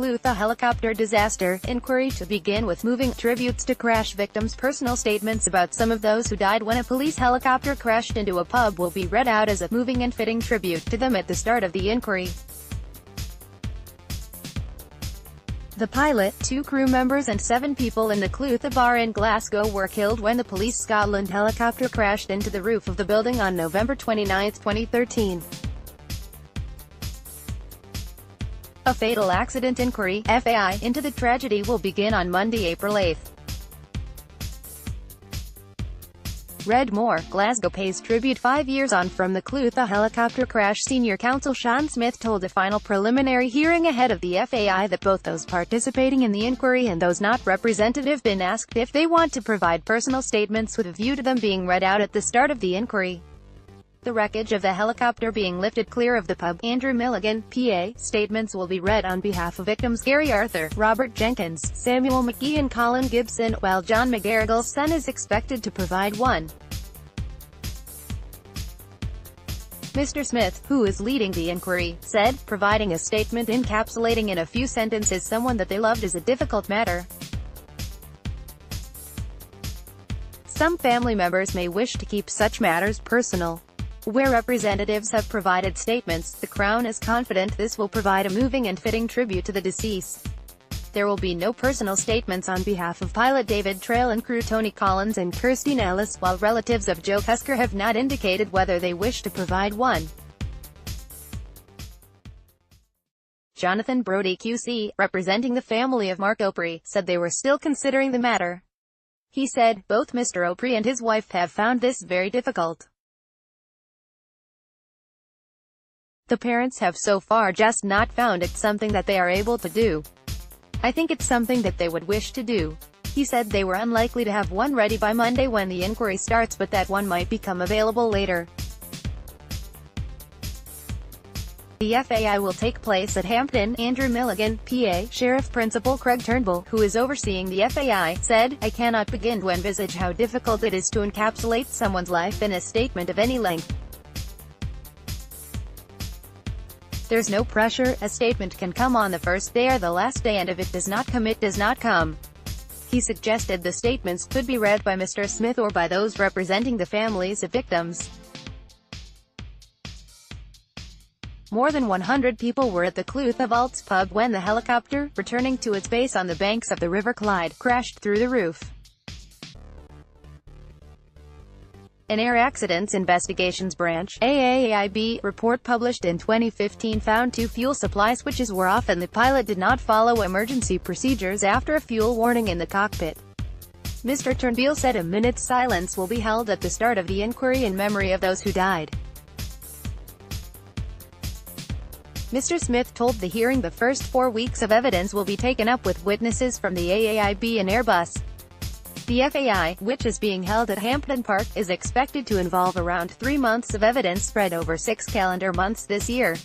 Clutha helicopter disaster inquiry to begin with, moving tributes to crash victims. Personal statements about some of those who died when a police helicopter crashed into a pub will be read out as a moving and fitting tribute to them at the start of the inquiry. The pilot, 2 crew members and 7 people in the Clutha bar in Glasgow were killed when the Police Scotland helicopter crashed into the roof of the building on November 29, 2013. A fatal accident inquiry (FAI) into the tragedy will begin on Monday, April 8. Read more. Glasgow pays tribute 5 years on from the Clutha helicopter crash. Senior counsel Sean Smith told a final preliminary hearing ahead of the FAI that both those participating in the inquiry and those not represented have been asked if they want to provide personal statements with a view to them being read out at the start of the inquiry. The wreckage of the helicopter being lifted clear of the pub. Andrew Milligan, PA. Statements will be read on behalf of victims Gary Arthur, Robert Jenkins, Samuel McGee and Colin Gibson, while John McGarrigle's son is expected to provide one. Mr. Smith, who is leading the inquiry, said, providing a statement encapsulating in a few sentences someone that they loved is a difficult matter. Some family members may wish to keep such matters personal. Where representatives have provided statements, the Crown is confident this will provide a moving and fitting tribute to the deceased. There will be no personal statements on behalf of pilot David Trail and crew Tony Collins and Kirsteen Ellis, while relatives of Joe Cusker have not indicated whether they wish to provide one. Jonathan Brodie QC, representing the family of Mark Opry, said they were still considering the matter. He said, both Mr. Opry and his wife have found this very difficult. The parents have so far just not found it something that they are able to do. I think it's something that they would wish to do. He said they were unlikely to have one ready by Monday when the inquiry starts, but that one might become available later. The FAI will take place at Hampton. Andrew Milligan, PA. Sheriff Principal Craig Turnbull, who is overseeing the FAI, said, I cannot begin to envisage how difficult it is to encapsulate someone's life in a statement of any length. There's no pressure. A statement can come on the first day or the last day, and if it does not come, it does not come. He suggested the statements could be read by Mr. Smith or by those representing the families of victims. More than 100 people were at the Clutha Vaults pub when the helicopter, returning to its base on the banks of the River Clyde, crashed through the roof. An Air Accidents Investigations Branch (AAIB) report published in 2015 found 2 fuel supply switches were off and the pilot did not follow emergency procedures after a fuel warning in the cockpit. Mr. Turnbull said a minute's silence will be held at the start of the inquiry in memory of those who died. Mr. Smith told the hearing the first 4 weeks of evidence will be taken up with witnesses from the AAIB and Airbus. The FAI, which is being held at Hampden Park, is expected to involve around 3 months of evidence spread over 6 calendar months this year.